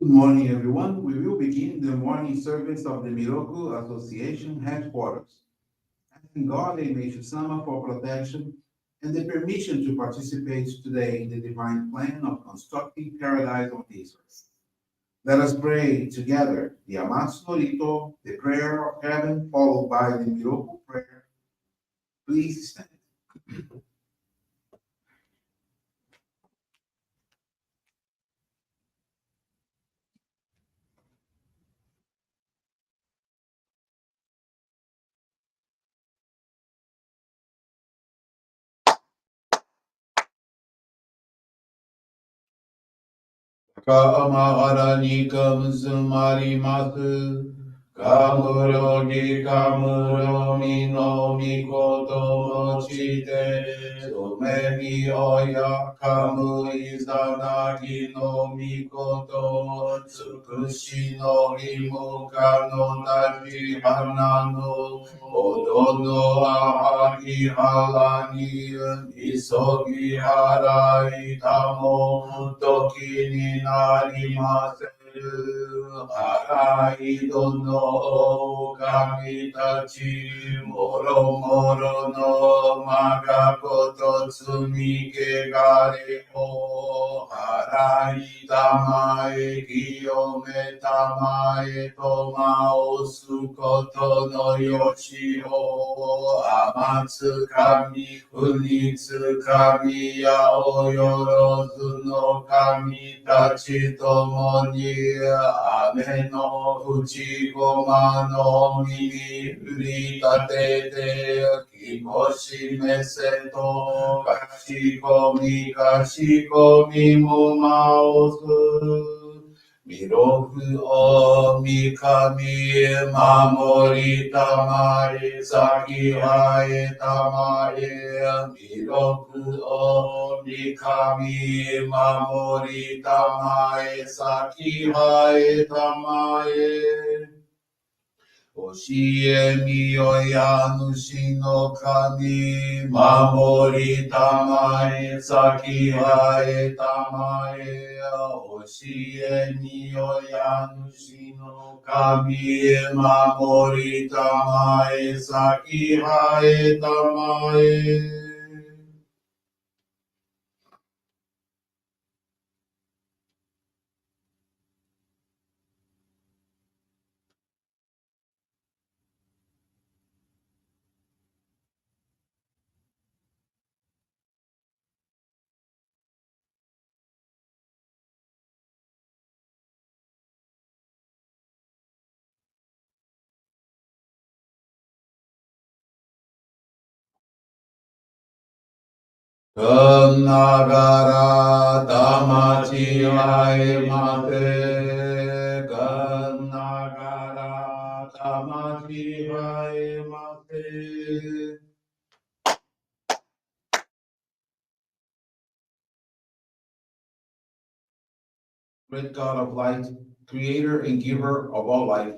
Good morning, everyone. We will begin the morning service of the Miroku Association headquarters, asking God and Meishu-sama for protection and the permission to participate today in the divine plan of constructing paradise on this earth. Let us pray together the Amatsu-Norito, the prayer of heaven, followed by the Miroku Prayer. Please stand. かまがらにかむすまります。かむろぎかむろみのみこともちて、そめみおやかむいざなぎのみこともつくしのりむかのたちはなの、おどのあはぎはらに、いそぎはらいたも、ときになりません。荒いどの神たち、もろもろのまがこと積みけがれを、払いたまえ、清めたまえとまおすことのよしを、天つかみ、ふにつかみやおよろずの神たちともに、雨の淵駒の耳振り立てて、きこしめせと、かしこみもまおす。みろくをみかみ守りたまえ、先はえたまえ、みろくをみかみ守りたまえ、先はえたまえ。教えみよや主の神、守りたまえ、先はえたまえ。教えみよや主の神、守りたまえ、先はえたまえ。んながらたまちあえませ。かんながらたまちあえませ。Great God of light, creator and giver of all life,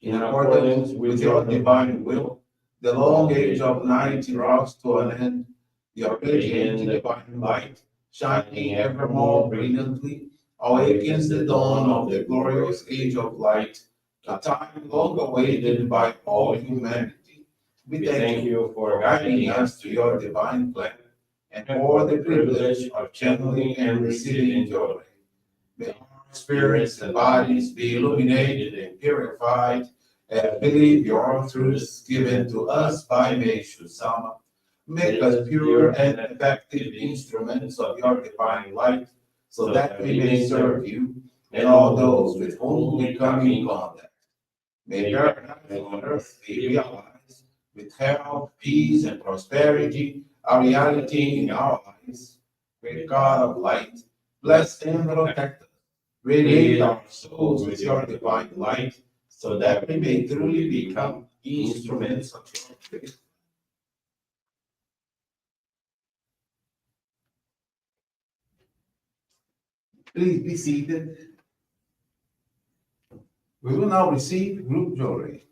in accordance with your divine will, the long age of night draws to an end, your radiant divine light, shining ever more brilliantly, awakens the dawn of the glorious age of light, a time long awaited by all humanity. We thank you for guiding us to your divine plan and for the privilege of channeling and receiving joy. May our spirits and bodies be illuminated and purified, and believe your truths given to us by Meishu-sama. Make us pure and effective instruments of your divine light, so that we may serve you and all those with whom we come in contact. May paradise on earth be realized, with health, peace, and prosperity, a reality in our lives. Great God of light, bless and protect us. Radiate our souls with your divine light, so that we may truly become instruments of your grace. Please be seated. We will now receive group Johrei.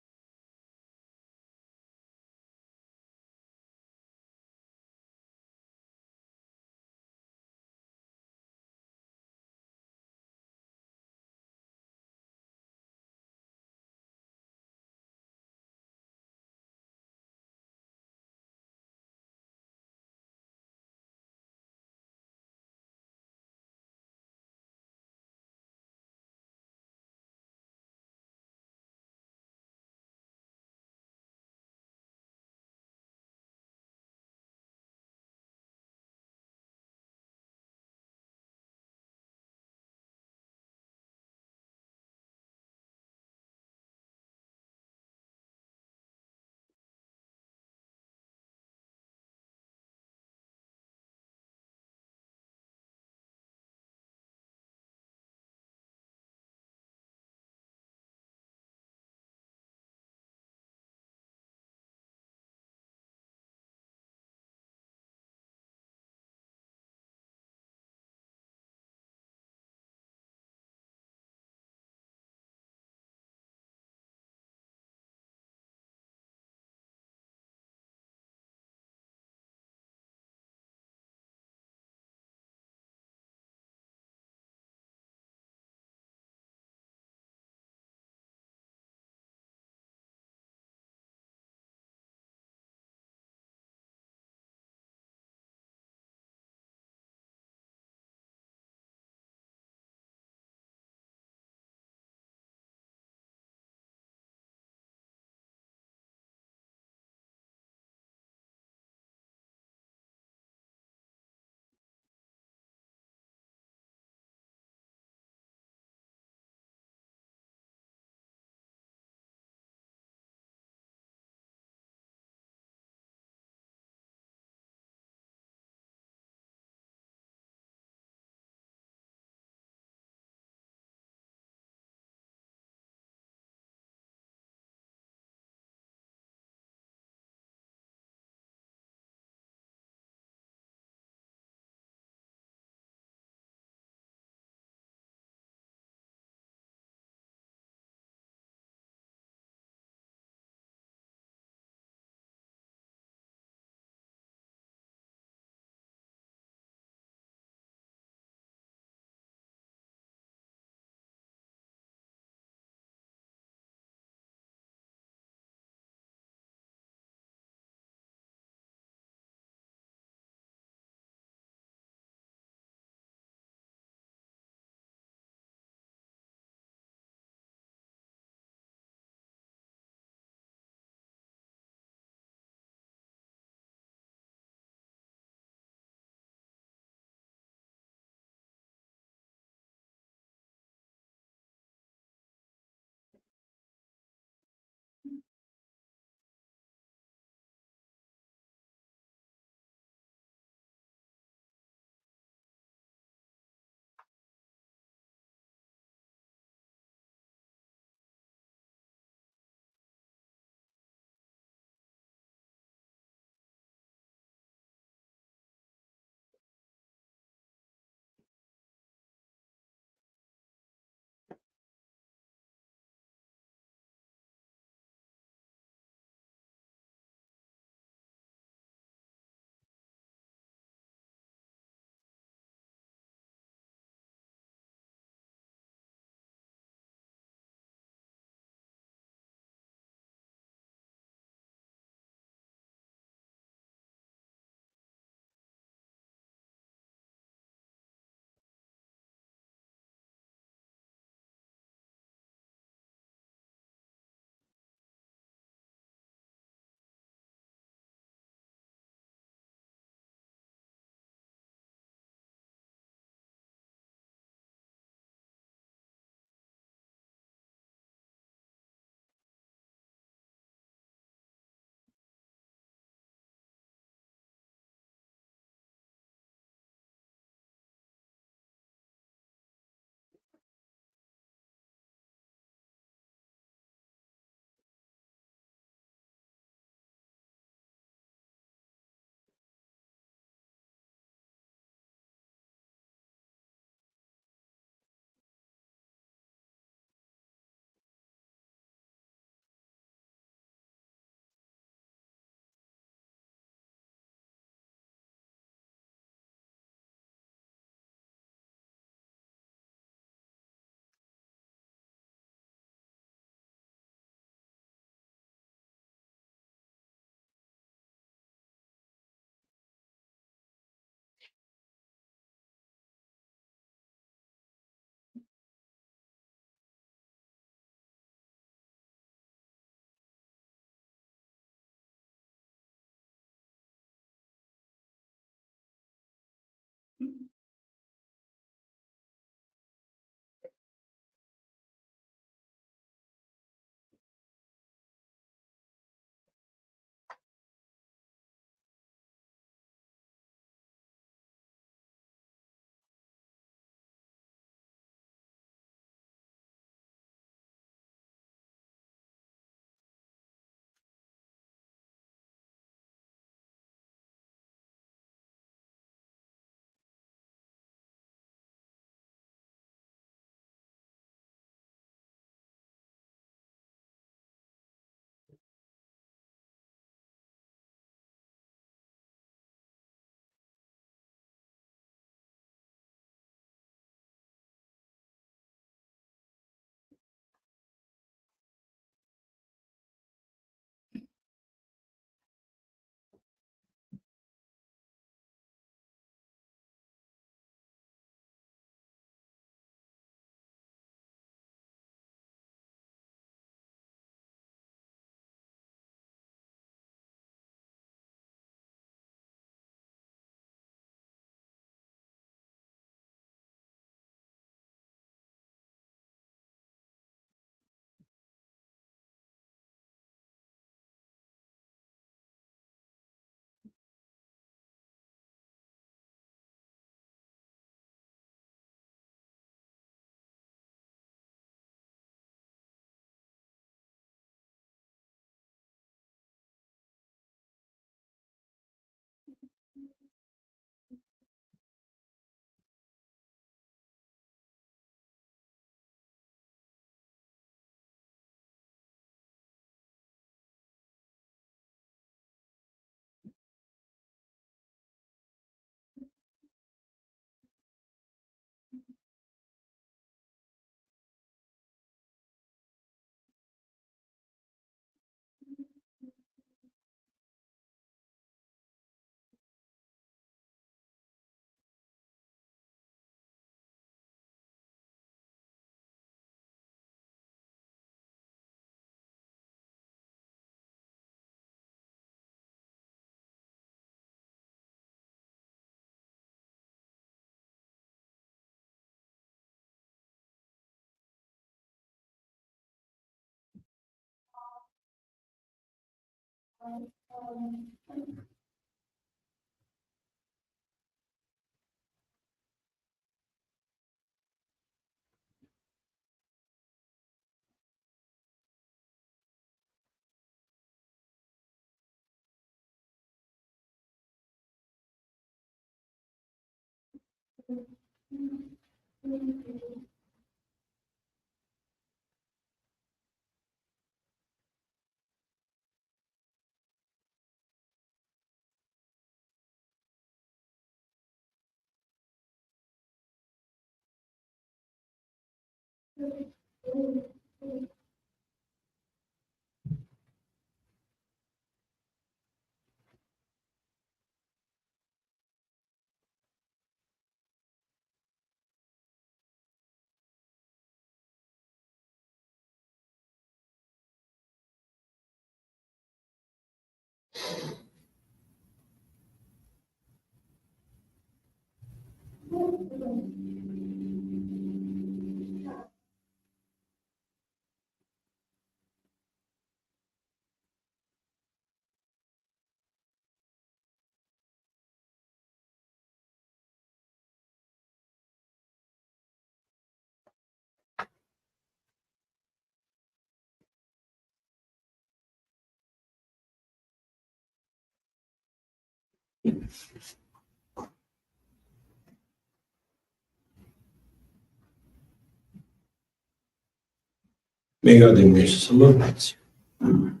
May God and Meishu-sama bless you.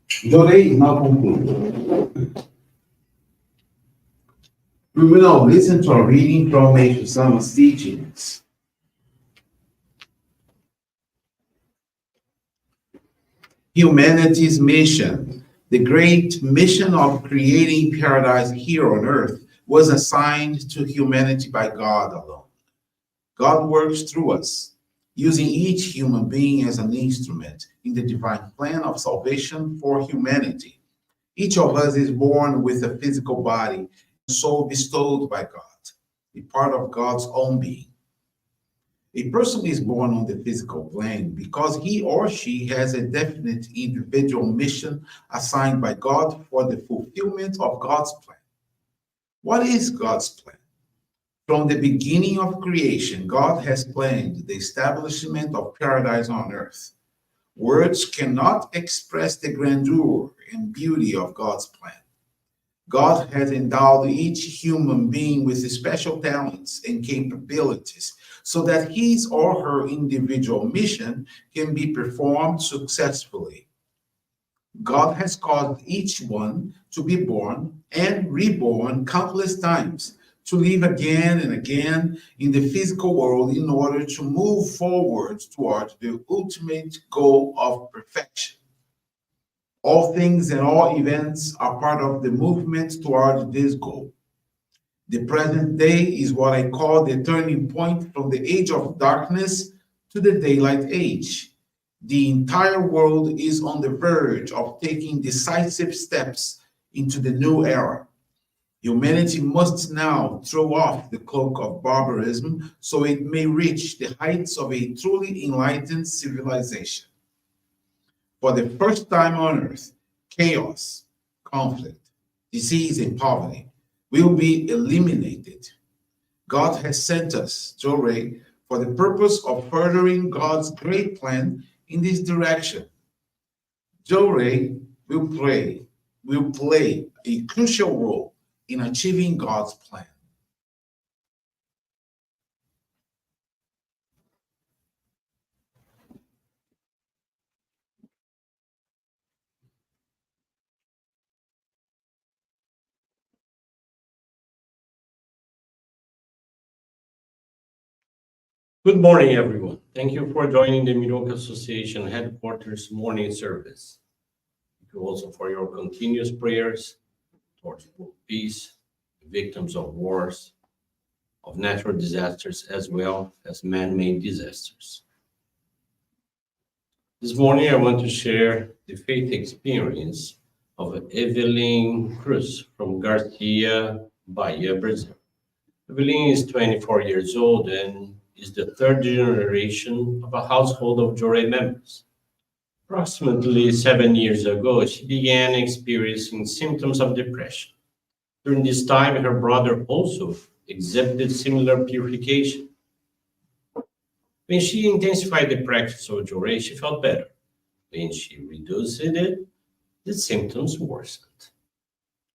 Johrei is now concluded. We will now listen to a reading from Meishu-sama's teachings. Humanity's mission, the great mission of creating paradise here on earth, was assigned to humanity by God alone. God works through us, using each human being as an instrument in the divine plan of salvation for humanity. Each of us is born with a physical body, soul bestowed by God, a part of God's own being. A person is born on the physical plane because he or she has a definite individual mission assigned by God for the fulfillment of God's plan. What is God's plan? From the beginning of creation, God has planned the establishment of paradise on earth. Words cannot express the grandeur and beauty of God's plan. God has endowed each human being with special talents and capabilities so that his or her individual mission can be performed successfully. God has caused each one to be born and reborn countless times, to live again and again in the physical world in order to move forward toward the ultimate goal of perfection. All things and all events are part of the movement toward this goal. The present day is what I call the turning point from the age of darkness to the daylight age. The entire world is on the verge of taking decisive steps into the new era. Humanity must now throw off the cloak of barbarism so it may reach the heights of a truly enlightened civilization. For the first time on earth, chaos, conflict, disease, and poverty will be eliminated. God has sent us, Johrei, for the purpose of furthering God's great plan in this direction. Johrei will play a crucial role in achieving God's plan. Good morning, everyone. Thank you for joining the Miroku Association headquarters morning service. Thank you also for your continuous prayers towards world peace, victims of wars, of natural disasters, as well as man-made disasters. This morning, I want to share the faith experience of Evelyn Cruz from Garcia, Bahia, Brazil. Evelyn is 24 years old and is the third generation of a household of Johrei members. Approximately 7 years ago, she began experiencing symptoms of depression. During this time, her brother also exhibited similar purification. When she intensified the practice of Johrei, she felt better. When she reduced it, the symptoms worsened.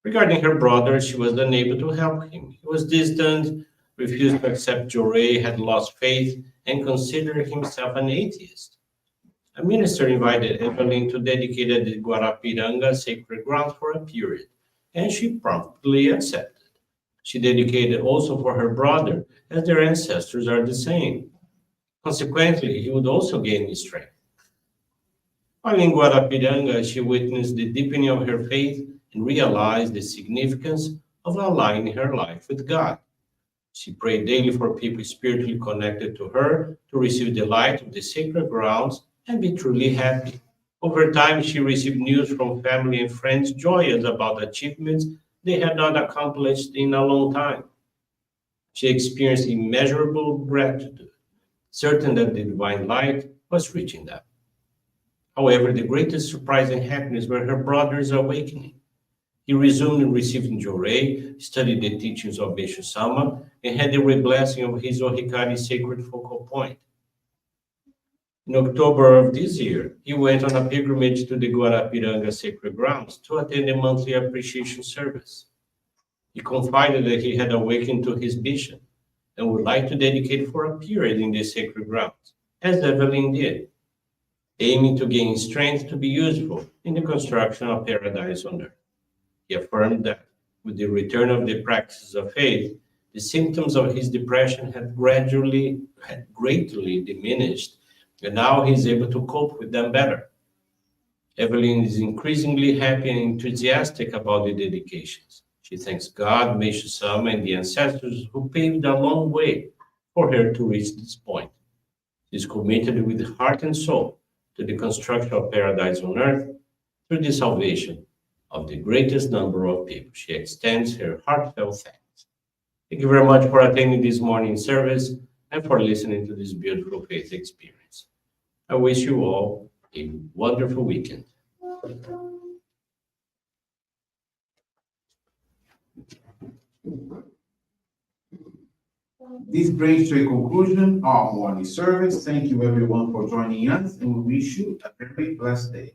Regarding her brother, she was unable to help him. He was distant, refused to accept Johrei, had lost faith, and considered himself an atheist. A minister invited Evelyn to dedicate the Guarapiranga sacred grounds for a period, and she promptly accepted. She dedicated also for her brother, as their ancestors are the same. Consequently, he would also gain strength. While in Guarapiranga, she witnessed the deepening of her faith and realized the significance of aligning her life with God. She prayed daily for people spiritually connected to her to receive the light of the sacred grounds and be truly happy. Over time, she received news from family and friends joyous about achievements they had not accomplished in a long time. She experienced immeasurable gratitude, certain that the divine light was reaching them. However, the greatest surprise and happiness were her brother's awakening. He resumed receiving Johrei, studied the teachings of Meishu-sama, and had the re-blessing of his Ohikari sacred focal point. In October of this year, he went on a pilgrimage to the Guarapiranga sacred grounds to attend a monthly appreciation service. He confided that he had awakened to his mission and would like to dedicate for a period in the sacred grounds, as Evelyn did, aiming to gain strength to be useful in the construction of paradise on earth. He affirmed that with the return of the practices of faith, the symptoms of his depression had greatly diminished, and now he is able to cope with them better. Evelyn is increasingly happy and enthusiastic about the dedications. She thanks God, Meishu-sama, and the ancestors who paved a long way for her to reach this point. She is committed with heart and soul to the construction of paradise on earth through the salvation of the greatest number of people. She extends her heartfelt thanks. Thank you very much for attending this morning service and for listening to this beautiful faith experience. I wish you all a wonderful weekend. This brings to a conclusion our morning service. Thank you everyone for joining us, and we wish you a very blessed day.